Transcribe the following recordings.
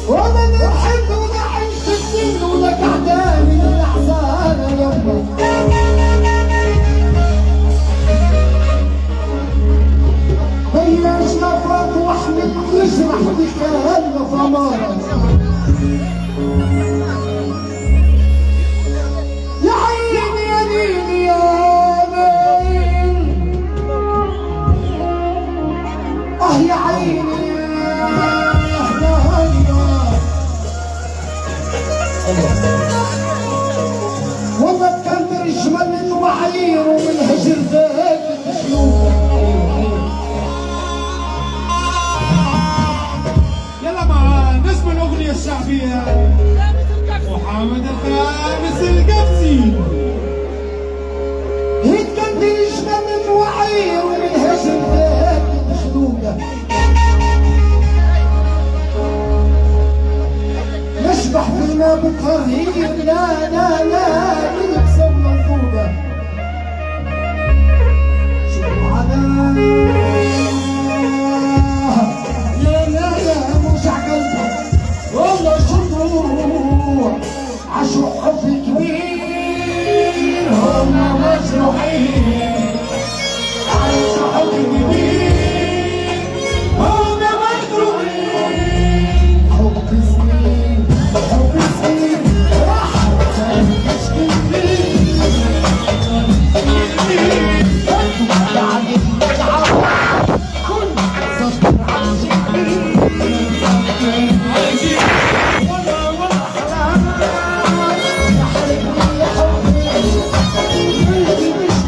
وانا نحب ونعيش الدين ولك اعدامي الاحزان يما بياش نفرط واحمل يجرح بكهل فمارة يا عيني يا ليل يا ليل يا عيني والله تكبر الجمل من وعير ومن هجر ذاك الشيوخ. يلا مع نجم الأغنية الشعبية محمد الخامس القبسي. تكبر الجمل من وعير ومن هجر ذاك الشيوخ. نشبح فينا بالترهيب لا لا لا نلبس منظومة شوفوا على لا لا لا موجع قلبي والله شوفوا عاشوا حب كبير هم مجروحين عاشوا حب كبير هم مجروحين حب سنين حب سنين راح تشكي فيه بعد التعب كل صبر عن جبريل ولا ولا خلاص يا حبيبي يا حبيبي قلبي مش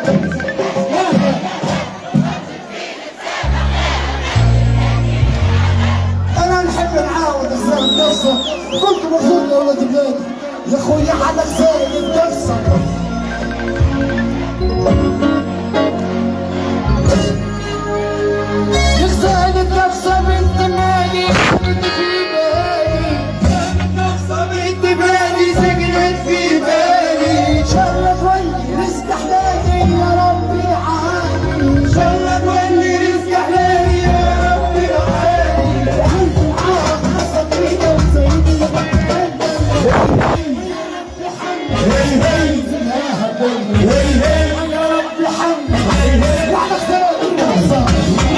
انا نحب نعاود الزمن نفسه، كنت مرفوض يا ولد بلادي يا خويا على زايد نفسه. يغزالت نفسه بنت مالي سكنت في بالي، نفسه بنت مالي سكنت في بالي، شرت ولي رزق حلالي يا ربي عالي، شرت ولي رزق حلالي يا ربي عالي، وعند العرب حصل وزيد يا ربي حمد وعلى خير النصر وعلى خير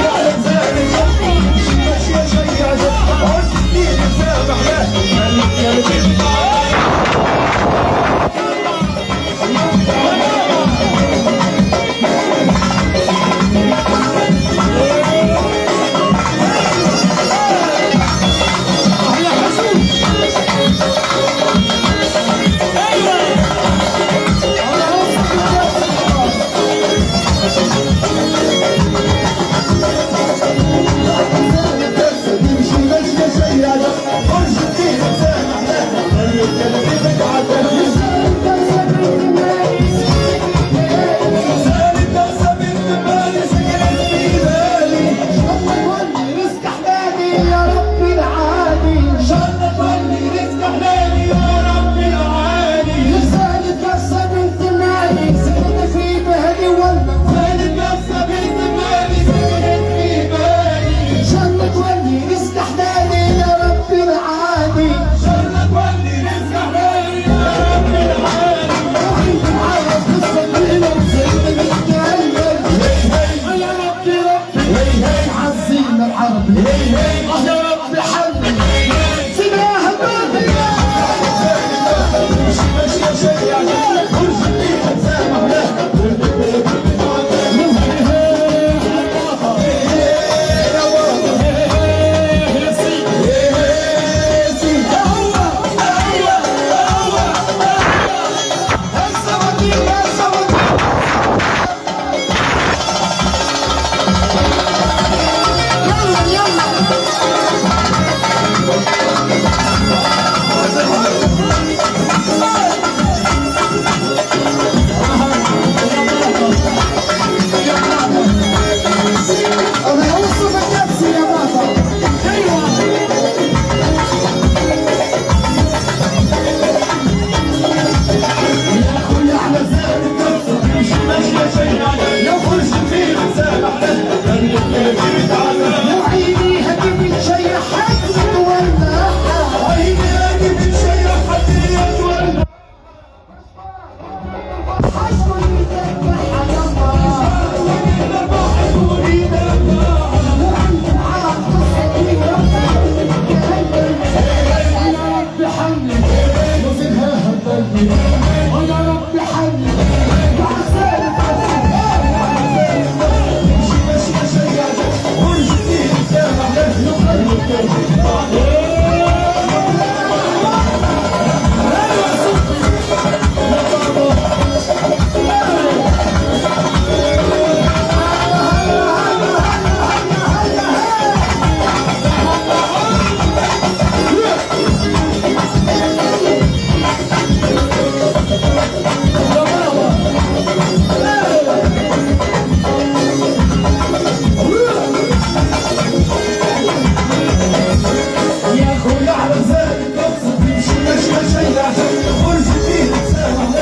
ماشي يا شيع عز الدين سامح له يا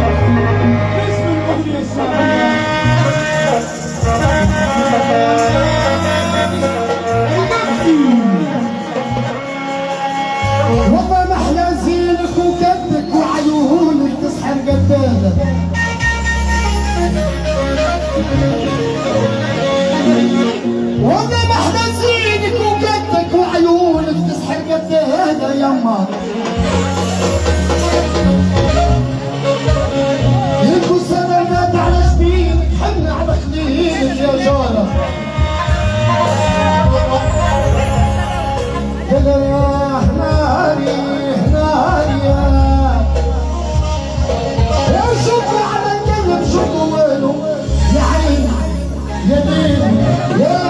اسم الأغنية الشعبية والله ما احلى زينك وكبك وعيونك تسحر قدامك. والله ما احلى زينك وكبك وعيونك تسحر قدامك يما. يكو سلامات على شبينك حنا على خليلك يا جارة. يا ناري ناري يا شوفوا على القلب شوفوا وينه يا عين يا دين يا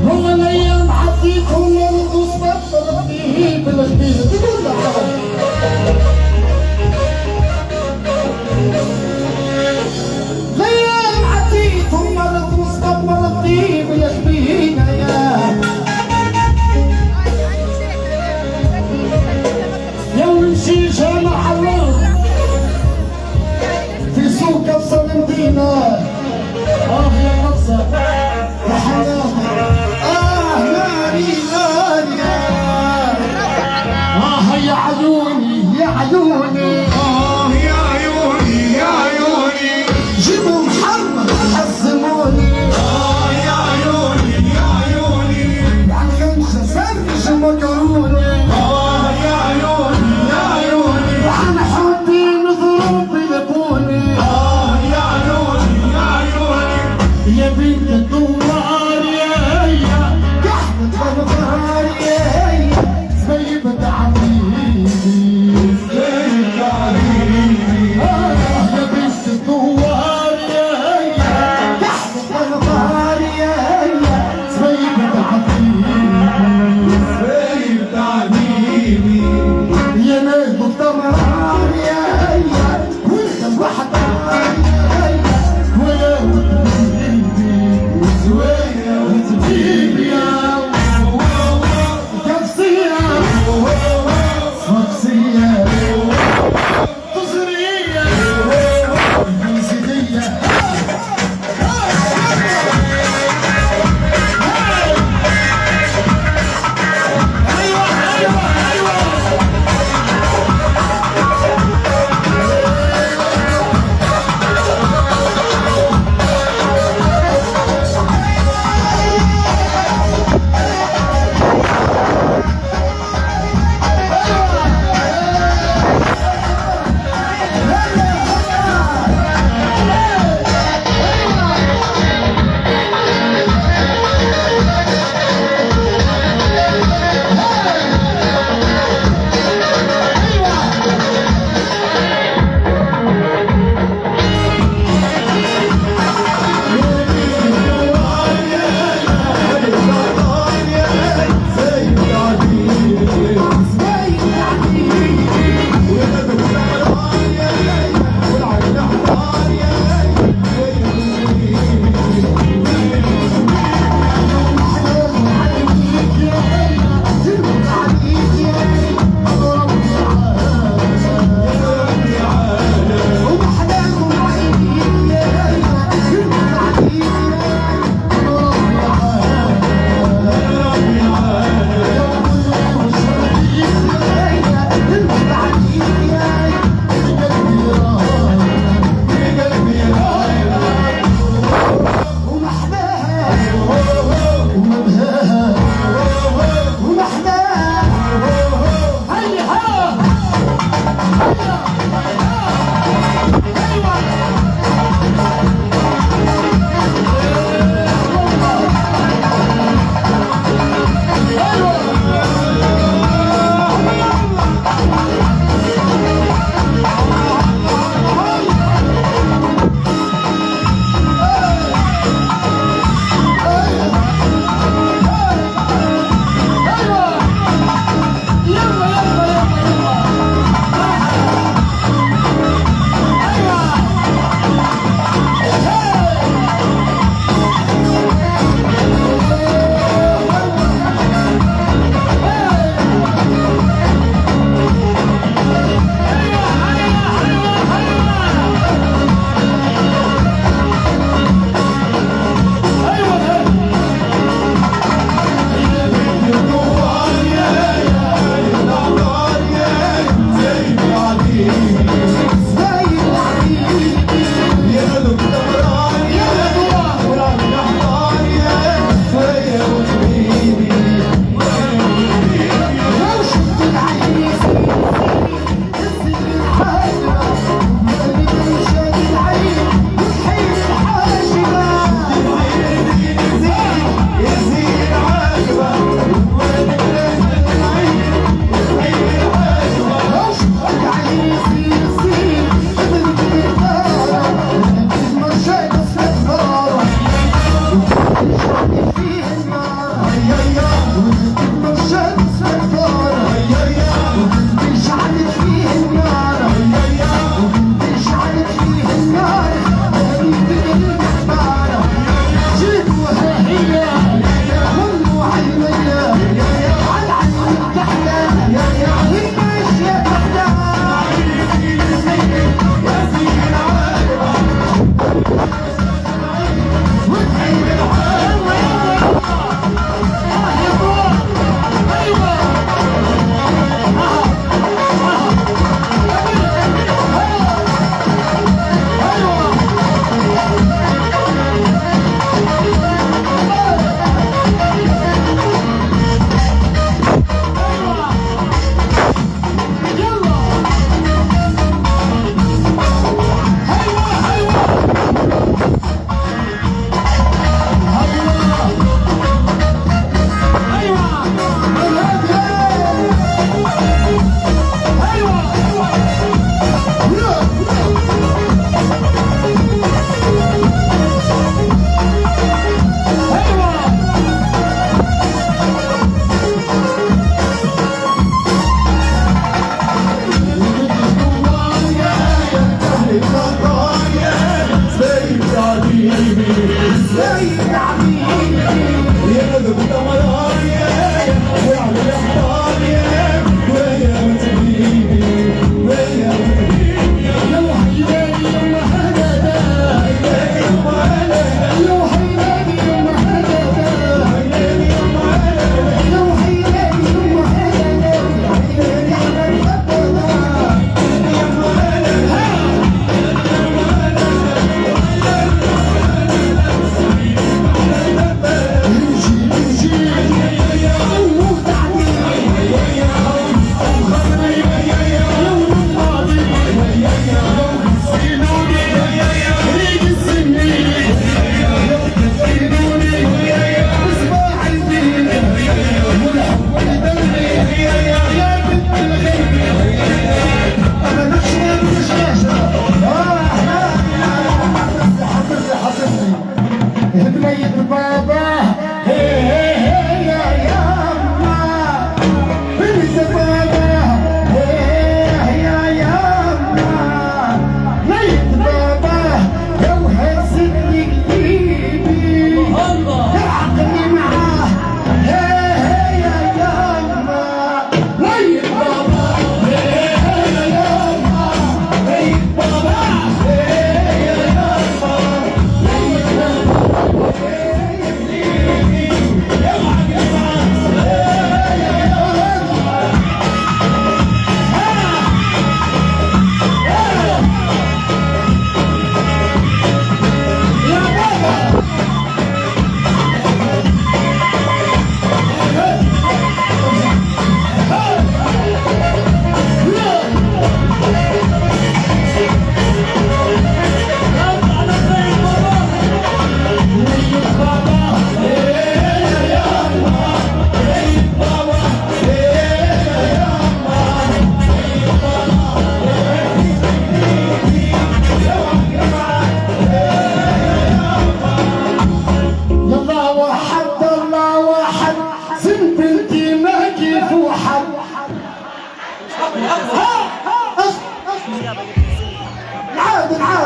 هو الايام حطيكم يرقص بطل فيه بالخبير تقول له في سوق قصر المدينة. يا قصر يا حلاوة ناري ناري يا عيوني يا عيوني يا عيوني يا عيوني جيبوا محمد حزموني يا عيوني يا عيوني عن خمسة سرج مكروني يا عيوني يا عيوني وعن حبي نضرب بلبوني يا عيوني يا عيوني يا بنت الدوار يا قحبة الغار يا زي بتعبيدي زيك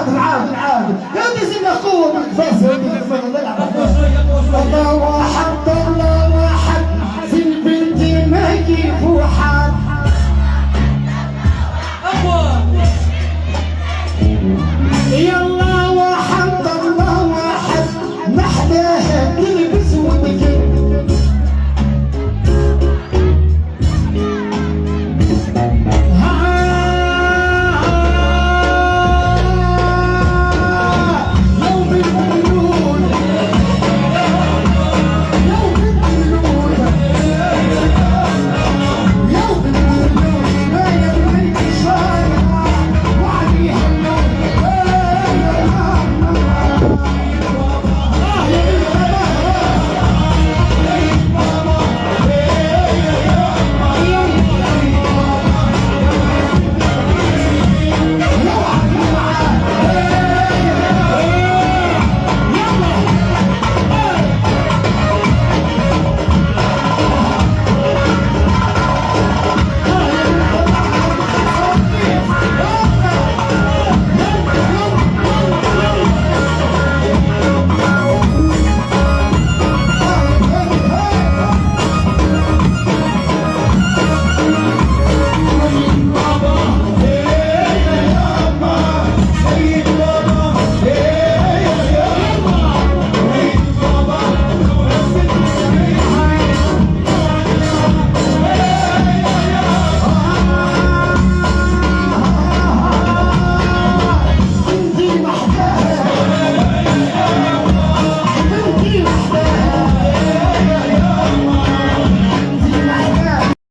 العادل يا دي سنة قوة بالفاس الله واحد الله واحد في البنت ما يجيب واحد